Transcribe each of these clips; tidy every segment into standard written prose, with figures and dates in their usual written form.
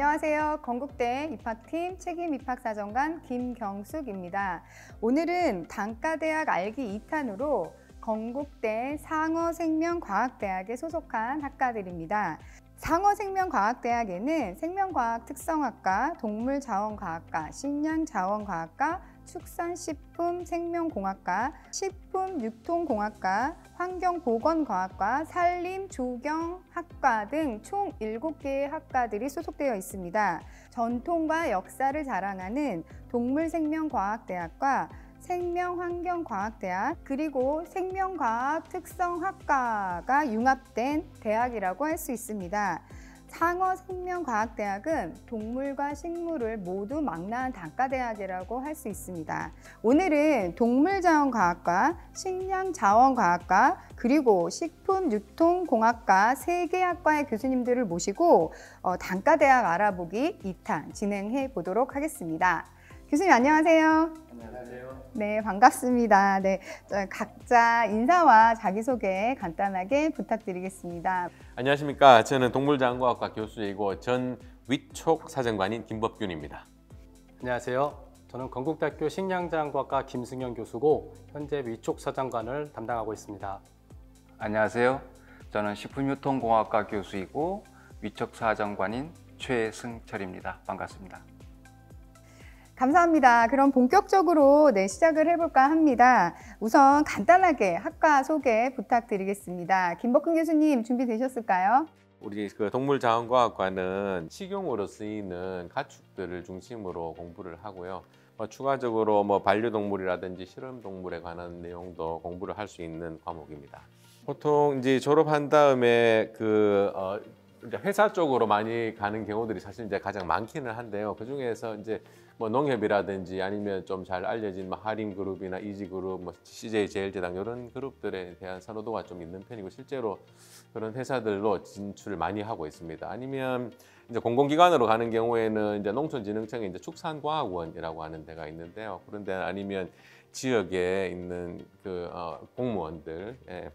안녕하세요. 건국대 입학팀 책임 입학사정관 김경숙입니다. 오늘은 단과대학 알기 2탄으로 건국대 상어생명과학대학에 소속한 학과들입니다. 상어생명과학대학에는 생명과학 특성학과, 동물자원과학과, 식량자원과학과, 축산식품생명공학과, 식품유통공학과, 환경보건과학과, 산림조경학과 등 총 7개의 학과들이 소속되어 있습니다. 전통과 역사를 자랑하는 동물생명과학대학과 생명환경과학대학 그리고 생명과학 특성학과가 융합된 대학이라고 할 수 있습니다. 상어생명과학대학은 동물과 식물을 모두 망라한 단과대학이라고 할 수 있습니다. 오늘은 동물자원과학과, 식량자원과학과, 그리고 식품유통공학과 3개 학과의 교수님들을 모시고 단과대학 알아보기 2탄 진행해 보도록 하겠습니다. 교수님 안녕하세요. 안녕하세요. 네, 반갑습니다. 네, 각자 인사와 자기소개 간단하게 부탁드리겠습니다. 안녕하십니까. 저는 동물자원과학과 교수이고 전 위촉 사정관인 김법균입니다. 안녕하세요. 저는 건국대학교 식량자원과학과 김승현 교수고 현재 위촉 사정관을 담당하고 있습니다. 안녕하세요. 저는 식품유통공학과 교수이고 위촉 사정관인 최승철입니다. 반갑습니다. 감사합니다. 그럼 본격적으로 시작을 해볼까 합니다. 우선 간단하게 학과 소개 부탁드리겠습니다. 김법균 교수님 준비되셨을까요? 우리 동물자원과학과는 식용으로 쓰이는 가축들을 중심으로 공부를 하고요. 추가적으로 반려동물이라든지 실험동물에 관한 내용도 공부를 할 수 있는 과목입니다. 보통 이제 졸업한 다음에 회사 쪽으로 많이 가는 경우들이 사실 이제 가장 많기는 한데요. 그 중에서 이제 농협이라든지 아니면 좀 잘 알려진 하림그룹이나 이지그룹, CJ제일제당 이런 그룹들에 대한 선호도가 좀 있는 편이고 실제로 그런 회사들로 진출을 많이 하고 있습니다. 아니면 이제 공공기관으로 가는 경우에는 이제 농촌진흥청의 이제 축산과학원이라고 하는 데가 있는데요. 그런데 아니면 지역에 있는 공무원들에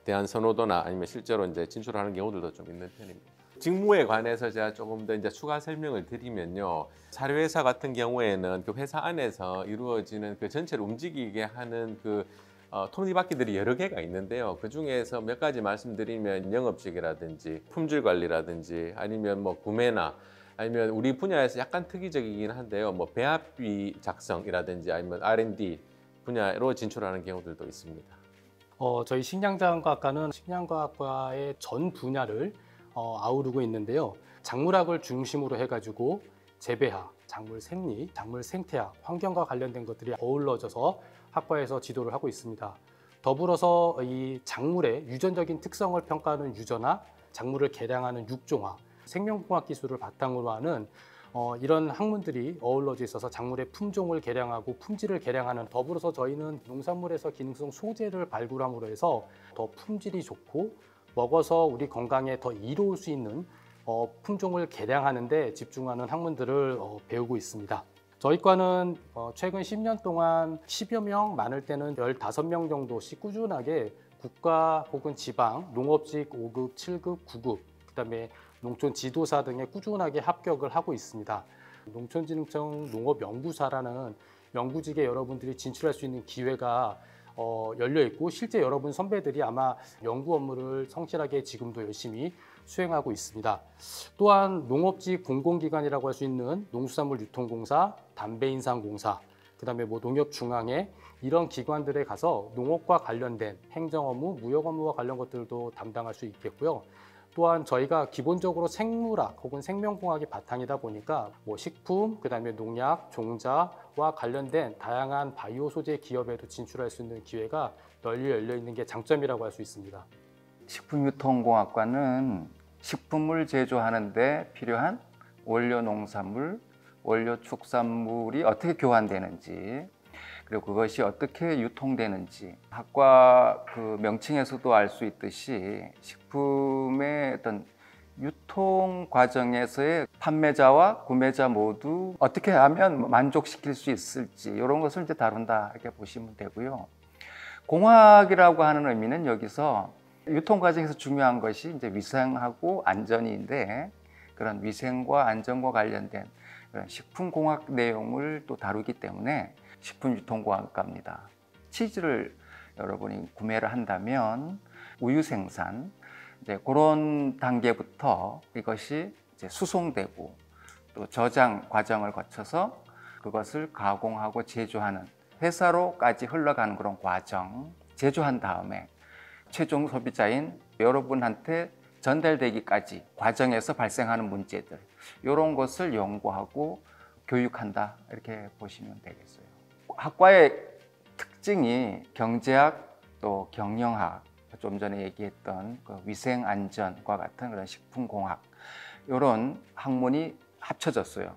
대한 선호도나 아니면 실제로 이제 진출하는 경우들도 좀 있는 편입니다. 직무에 관해서 제가 조금 더 이제 추가 설명을 드리면요. 사료회사 같은 경우에는 그 회사 안에서 이루어지는 그 전체를 움직이게 하는 톱니바퀴들이 여러 개가 있는데요. 그 중에서 몇 가지 말씀드리면 영업직이라든지 품질 관리라든지 아니면 구매나 아니면 우리 분야에서 약간 특이적이긴 한데요. 배합비 작성이라든지 아니면 R&D 분야로 진출하는 경우들도 있습니다. 저희 식량자원과학과는 식량과학과의 전 분야를 아우르고 있는데요. 작물학을 중심으로 해가지고 재배학, 작물 생리, 작물 생태학, 환경과 관련된 것들이 어우러져서 학과에서 지도를 하고 있습니다. 더불어서 이 작물의 유전적인 특성을 평가하는 유전학, 작물을 개량하는 육종학, 생명공학 기술을 바탕으로 하는 이런 학문들이 어우러져 있어서 작물의 품종을 개량하고 품질을 개량하는, 더불어서 저희는 농산물에서 기능성 소재를 발굴함으로 해서 더 품질이 좋고 먹어서 우리 건강에 더 이로울 수 있는 품종을 개량하는 데 집중하는 학문들을 배우고 있습니다. 저희 과는 최근 10년 동안 10여 명, 많을 때는 15명 정도씩 꾸준하게 국가 혹은 지방, 농업직 5급, 7급, 9급, 그다음에 농촌 지도사 등에 꾸준하게 합격을 하고 있습니다. 농촌진흥청 농업연구사라는 연구직에 여러분들이 진출할 수 있는 기회가 열려 있고 실제 여러분 선배들이 아마 연구 업무를 성실하게 지금도 열심히 수행하고 있습니다. 또한 농업직 공공기관이라고 할 수 있는 농수산물유통공사, 담배인상공사, 그다음에 농협중앙회 이런 기관들에 가서 농업과 관련된 행정업무, 무역업무와 관련 것들도 담당할 수 있겠고요. 또한 저희가 기본적으로 생물학 혹은 생명공학이 바탕이다 보니까 식품, 그다음에 농약, 종자와 관련된 다양한 바이오 소재 기업에도 진출할 수 있는 기회가 널리 열려 있는 게 장점이라고 할 수 있습니다. 식품유통공학과는 식품을 제조하는 데 필요한 원료 농산물, 원료 축산물이 어떻게 교환되는지, 그리고 그것이 어떻게 유통되는지, 학과 명칭에서도 알 수 있듯이 식품의 어떤 유통 과정에서의 판매자와 구매자 모두 어떻게 하면 만족시킬 수 있을지 이런 것을 이제 다룬다 이렇게 보시면 되고요. 공학이라고 하는 의미는 여기서 유통 과정에서 중요한 것이 이제 위생하고 안전인데 그런 위생과 안전과 관련된 그런 식품공학 내용을 또 다루기 때문에 식품유통공학과입니다. 치즈를 여러분이 구매를 한다면 우유 생산, 이제 그런 단계부터 이것이 이제 수송되고 또 저장 과정을 거쳐서 그것을 가공하고 제조하는 회사로까지 흘러가는 그런 과정, 제조한 다음에 최종 소비자인 여러분한테 전달되기까지 과정에서 발생하는 문제들, 이런 것을 연구하고 교육한다, 이렇게 보시면 되겠어요. 학과의 특징이 경제학 또 경영학, 좀 전에 얘기했던 그 위생안전과 같은 그런 식품공학, 이런 학문이 합쳐졌어요.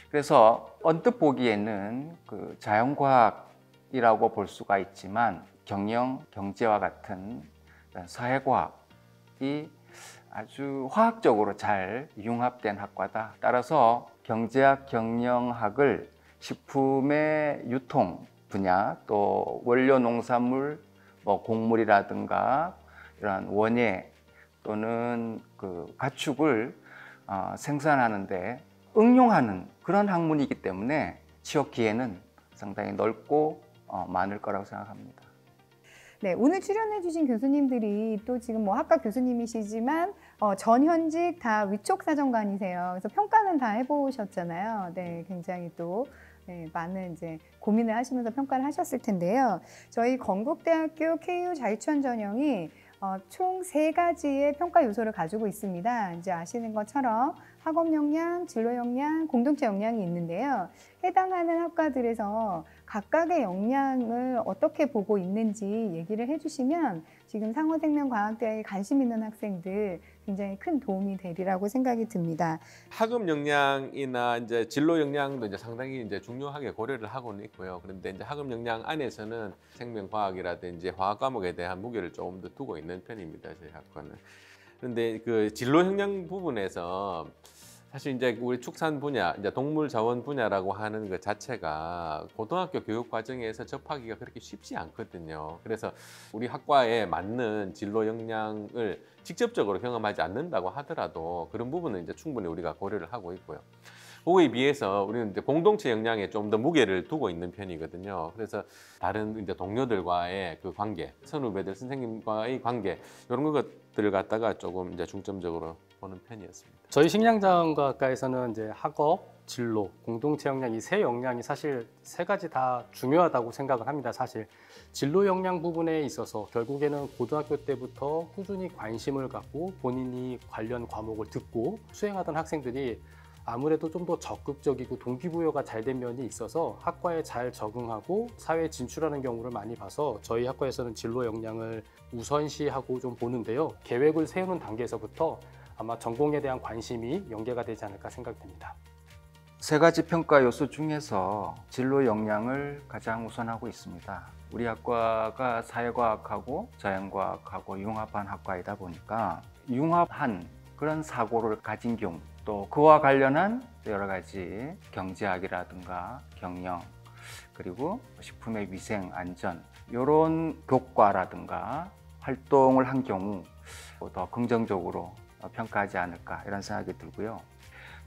그래서 언뜻 보기에는 그 자연과학이라고 볼 수가 있지만 경영, 경제와 같은 사회과학이 아주 화학적으로 잘 융합된 학과다. 따라서 경제학, 경영학을 식품의 유통 분야, 또 원료 농산물, 뭐 곡물이라든가 이런 원예 또는 그 가축을 생산하는데 응용하는 그런 학문이기 때문에 취업 기회는 상당히 넓고 많을 거라고 생각합니다. 네, 오늘 출연해주신 교수님들이 또 지금 뭐 학과 교수님이시지만 전현직 다 위촉사정관이세요. 그래서 평가는 다 해보셨잖아요. 네, 굉장히 또 많은 이제 고민을 하시면서 평가를 하셨을 텐데요. 저희 건국대학교 KU 자유투혼 전형이 총 3가지의 평가 요소를 가지고 있습니다. 이제 아시는 것처럼 학업 역량, 진로 역량, 공동체 역량이 있는데요. 해당하는 학과들에서 각각의 역량을 어떻게 보고 있는지 얘기를 해주시면 지금 상호생명과학대학에 관심 있는 학생들 굉장히 큰 도움이 되리라고 생각이 듭니다. 학업 역량이나 이제 진로 역량도 이제 상당히 이제 중요하게 고려를 하고는 있고요. 그런데 이제 학업 역량 안에서는 생명과학이라든지 화학 과목에 대한 무게를 조금 더 두고 있는 편입니다. 저희 학과는. 그런데 그 진로 역량 부분에서 사실 이제 우리 축산 분야, 이제 동물 자원 분야라고 하는 것 자체가 고등학교 교육 과정에서 접하기가 그렇게 쉽지 않거든요. 그래서 우리 학과에 맞는 진로 역량을 직접적으로 경험하지 않는다고 하더라도 그런 부분은 이제 충분히 우리가 고려를 하고 있고요. 그거에 비해서 우리는 이제 공동체 역량에 좀 더 무게를 두고 있는 편이거든요. 그래서 다른 이제 동료들과의 그 관계, 선후배들, 선생님과의 관계, 이런 것들을 갖다가 조금 이제 중점적으로 보는 편이었습니다. 저희 식량자원과학과에서는 이제 학업, 진로, 공동체 역량 이 3역량이 사실 3가지 다 중요하다고 생각을 합니다. 사실 진로 역량 부분에 있어서 결국에는 고등학교 때부터 꾸준히 관심을 갖고 본인이 관련 과목을 듣고 수행하던 학생들이 아무래도 좀 더 적극적이고 동기부여가 잘 된 면이 있어서 학과에 잘 적응하고 사회에 진출하는 경우를 많이 봐서 저희 학과에서는 진로 역량을 우선시하고 좀 보는데요. 계획을 세우는 단계에서부터 아마 전공에 대한 관심이 연계가 되지 않을까 생각됩니다. 3가지 평가 요소 중에서 진로 역량을 가장 우선하고 있습니다. 우리 학과가 사회과학하고 자연과학하고 융합한 학과이다 보니까 융합한 그런 사고를 가진 경우, 또 그와 관련한 여러 가지 경제학이라든가 경영, 그리고 식품의 위생, 안전, 이런 교과라든가 활동을 한 경우 더 긍정적으로 평가하지 않을까, 이런 생각이 들고요.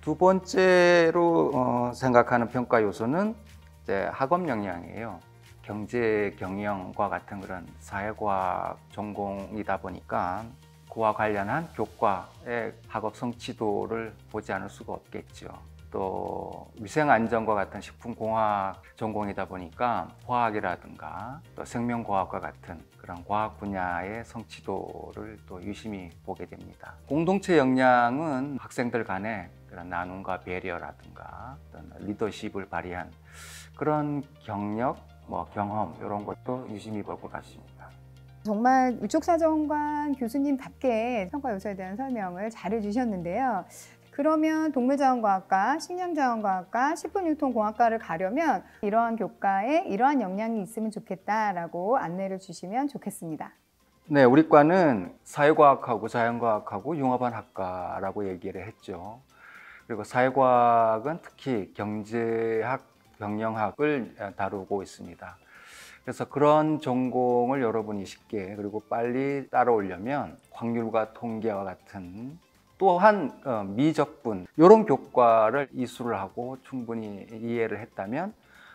두 번째로 생각하는 평가 요소는 이제 학업 역량이에요. 경제, 경영과 같은 그런 사회과학 전공이다 보니까 그와 관련한 교과의 학업 성취도를 보지 않을 수가 없겠죠. 또 위생안전과 같은 식품공학 전공이다 보니까 화학이라든가 또 생명과학과 같은 그런 과학 분야의 성취도를 또 유심히 보게 됩니다. 공동체 역량은 학생들 간의 그런 나눔과 배려라든가 어떤 리더십을 발휘한 그런 경력, 경험, 이런 것도 유심히 볼 것 같습니다. 정말 위촉사정관 교수님답게 평가 요소에 대한 설명을 잘 해주셨는데요. 그러면 동물자원과학과, 식량자원과학과, 식품유통공학과를 가려면 이러한 교과에 이러한 역량이 있으면 좋겠다라고 안내를 주시면 좋겠습니다. 네, 우리 과는 사회과학하고 자연과학하고 융합한 학과라고 얘기를 했죠. 그리고 사회과학은 특히 경제학, 경영학을 다루고 있습니다. 그래서 그런 전공을 여러분이 쉽게 그리고 빨리 따라오려면 확률과 통계와 같은 또한 미적분 이런 교과를 이수를 하고 충분히 이해를 했다면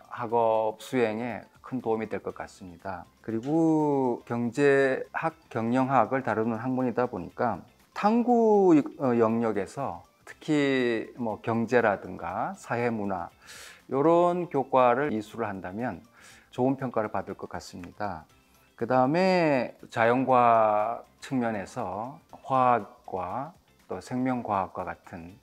학업 수행에 큰 도움이 될 것 같습니다. 그리고 경제학, 경영학을 다루는 학문이다 보니까 탐구 영역에서 특히 뭐 경제라든가 사회문화 이런 교과를 이수를 한다면 좋은 평가를 받을 것 같습니다. 그 다음에 자연과학 측면에서 화학과 또 생명과학과 같은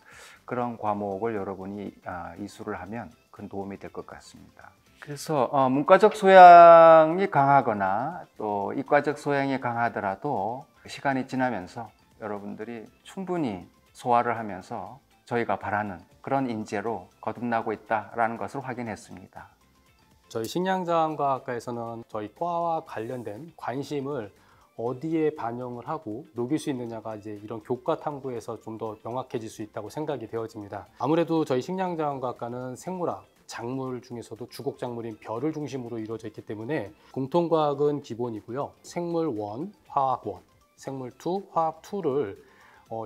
그런 과목을 여러분이 이수를 하면 큰 도움이 될 것 같습니다. 그래서 문과적 소양이 강하거나 또 이과적 소양이 강하더라도 시간이 지나면서 여러분들이 충분히 소화를 하면서 저희가 바라는 그런 인재로 거듭나고 있다는 것을 확인했습니다. 저희 식량자원과학과에서는 저희 과와 관련된 관심을 어디에 반영을 하고 녹일 수 있느냐가 이제 이런 교과 탐구에서 좀 더 명확해질 수 있다고 생각이 되어집니다. 아무래도 저희 식량자원과학과는 생물학, 작물 중에서도 주곡작물인 벼를 중심으로 이루어져 있기 때문에 공통과학은 기본이고요. 생물 1, 화학 1, 생물 2, 화학 2를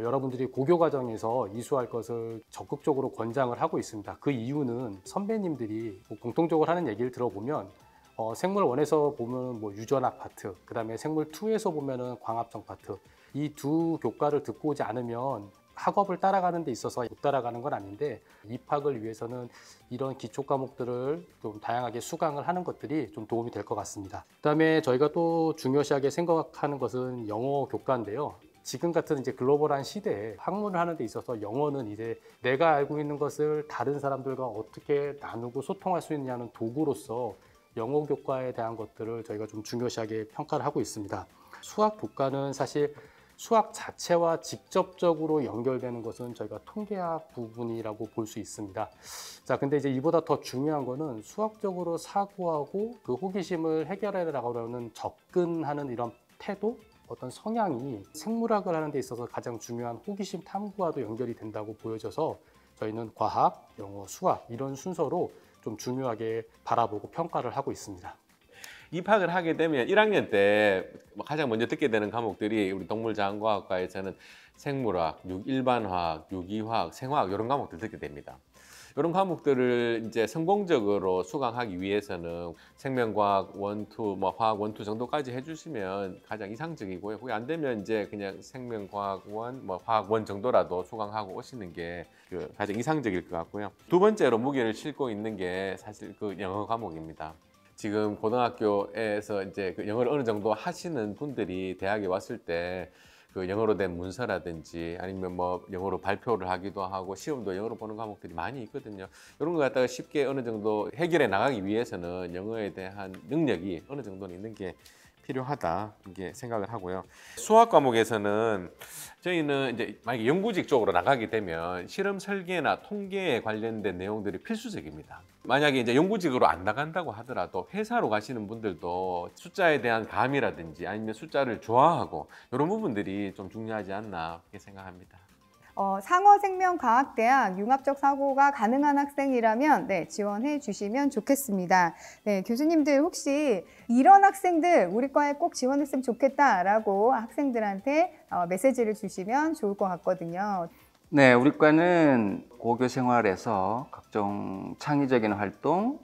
여러분들이 고교 과정에서 이수할 것을 적극적으로 권장을 하고 있습니다. 그 이유는 선배님들이 공통적으로 하는 얘기를 들어보면 생물 1에서 보면 뭐 유전학 파트, 그 다음에 생물 2에서 보면은 광합성 파트, 이 두 교과를 듣고 오지 않으면 학업을 따라가는 데 있어서 못 따라가는 건 아닌데 입학을 위해서는 이런 기초 과목들을 좀 다양하게 수강을 하는 것들이 좀 도움이 될 것 같습니다. 그다음에 저희가 또 중요시하게 생각하는 것은 영어 교과인데요. 지금 같은 이제 글로벌한 시대에 학문을 하는 데 있어서 영어는 이제 내가 알고 있는 것을 다른 사람들과 어떻게 나누고 소통할 수 있느냐는 도구로서 영어 교과에 대한 것들을 저희가 좀 중요시하게 평가를 하고 있습니다. 수학 교과는 사실 수학 자체와 직접적으로 연결되는 것은 저희가 통계학 부분이라고 볼 수 있습니다. 자, 근데 이제 이보다 더 중요한 거는 수학적으로 사고하고 그 호기심을 해결해 나가려는 접근하는 이런 태도, 어떤 성향이 생물학을 하는 데 있어서 가장 중요한 호기심 탐구와도 연결이 된다고 보여져서 저희는 과학, 영어, 수학 이런 순서로 좀 중요하게 바라보고 평가를 하고 있습니다. 입학을 하게 되면 1학년 때 가장 먼저 듣게 되는 과목들이 우리 동물자원과학과에서는 생물학, 일반화학, 유기화학, 생화학 이런 과목들 듣게 됩니다. 이런 과목들을 이제 성공적으로 수강하기 위해서는 생명과학 1, 2, 뭐 화학 1, 2 정도까지 해주시면 가장 이상적이고요. 그게 안 되면 이제 그냥 생명과학 1, 뭐 화학 1 정도라도 수강하고 오시는 게 가장 이상적일 것 같고요. 두 번째로 무게를 싣고 있는 게 사실 그 영어 과목입니다. 지금 고등학교에서 이제 그 영어를 어느 정도 하시는 분들이 대학에 왔을 때 그 영어로 된 문서라든지 아니면 뭐 영어로 발표를 하기도 하고 시험도 영어로 보는 과목들이 많이 있거든요. 이런 거 갖다가 쉽게 어느 정도 해결해 나가기 위해서는 영어에 대한 능력이 어느 정도는 있는 게 필요하다 이게 생각을 하고요. 수학 과목에서는 저희는 이제 만약에 연구직 쪽으로 나가게 되면 실험 설계나 통계에 관련된 내용들이 필수적입니다. 만약에 이제 연구직으로 안 나간다고 하더라도 회사로 가시는 분들도 숫자에 대한 감이라든지 아니면 숫자를 좋아하고 이런 부분들이 좀 중요하지 않나 그렇게 생각합니다. 상어생명과학대학 융합적 사고가 가능한 학생이라면 네, 지원해 주시면 좋겠습니다. 네, 교수님들 혹시 이런 학생들 우리 과에 꼭 지원했으면 좋겠다라고 학생들한테 메시지를 주시면 좋을 것 같거든요. 네, 우리 과는 고교 생활에서 각종 창의적인 활동,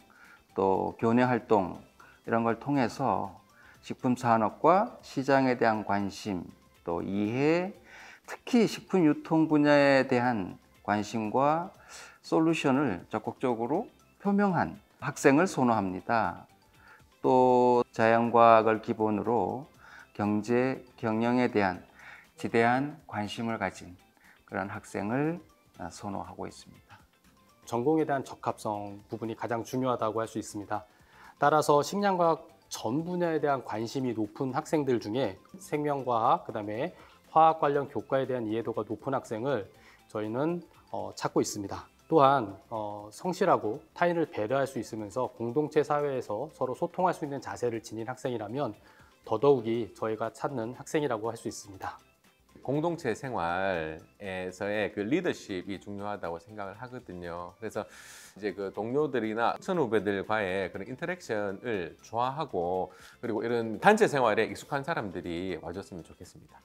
또 교내 활동 이런 걸 통해서 식품 산업과 시장에 대한 관심, 또 이해, 특히 식품 유통 분야에 대한 관심과 솔루션을 적극적으로 표명한 학생을 선호합니다. 또 자연과학을 기본으로 경제, 경영에 대한 지대한 관심을 가진 그런 학생을 선호하고 있습니다. 전공에 대한 적합성 부분이 가장 중요하다고 할 수 있습니다. 따라서 식량과학 전 분야에 대한 관심이 높은 학생들 중에 생명과학, 그다음에 화학 관련 교과에 대한 이해도가 높은 학생을 저희는 찾고 있습니다. 또한 성실하고 타인을 배려할 수 있으면서 공동체 사회에서 서로 소통할 수 있는 자세를 지닌 학생이라면 더더욱이 저희가 찾는 학생이라고 할 수 있습니다. 공동체 생활에서의 그 리더십이 중요하다고 생각을 하거든요. 그래서 이제 그 동료들이나 선후배들과의 그런 인터랙션을 좋아하고 그리고 이런 단체 생활에 익숙한 사람들이 와줬으면 좋겠습니다.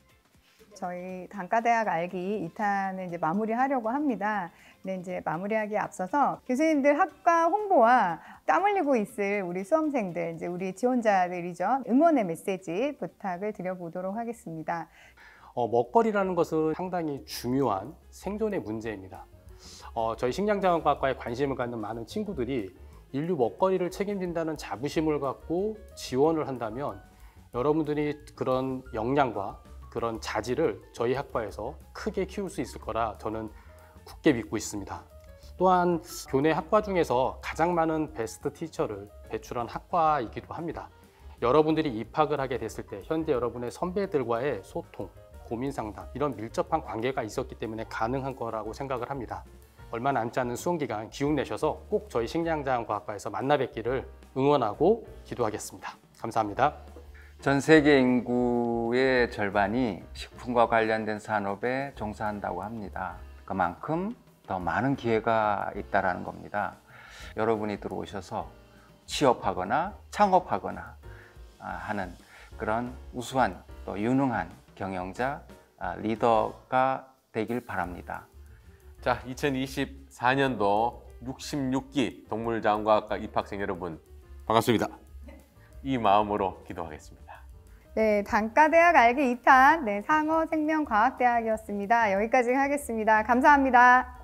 저희 단과대학 알기 2탄을 이제 마무리하려고 합니다. 근데 이제 마무리하기에 앞서서 교수님들 학과 홍보와 땀 흘리고 있을 우리 수험생들, 이제 우리 지원자들이죠. 응원의 메시지 부탁을 드려보도록 하겠습니다. 먹거리라는 것은 상당히 중요한 생존의 문제입니다. 저희 식량자원과학과에 관심을 갖는 많은 친구들이 인류 먹거리를 책임진다는 자부심을 갖고 지원을 한다면 여러분들이 그런 역량과 그런 자질을 저희 학과에서 크게 키울 수 있을 거라 저는 굳게 믿고 있습니다. 또한 교내 학과 중에서 가장 많은 베스트 티처를 배출한 학과이기도 합니다. 여러분들이 입학을 하게 됐을 때 현재 여러분의 선배들과의 소통, 고민 상담 이런 밀접한 관계가 있었기 때문에 가능한 거라고 생각을 합니다. 얼마 남지 않은 수험기간 기운 내셔서 꼭 저희 식량자원과학과에서 만나 뵙기를 응원하고 기도하겠습니다. 감사합니다. 전 세계 인구의 절반이 식품과 관련된 산업에 종사한다고 합니다. 그만큼 더 많은 기회가 있다는 겁니다. 여러분이 들어오셔서 취업하거나 창업하거나 하는 그런 우수한 또 유능한 경영자, 리더가 되길 바랍니다. 자, 2024년도 66기 동물자원과학과 입학생 여러분 반갑습니다. 이 마음으로 기도하겠습니다. 네, 단과대학 알기 2탄 상어생명과학대학이었습니다. 여기까지 하겠습니다. 감사합니다.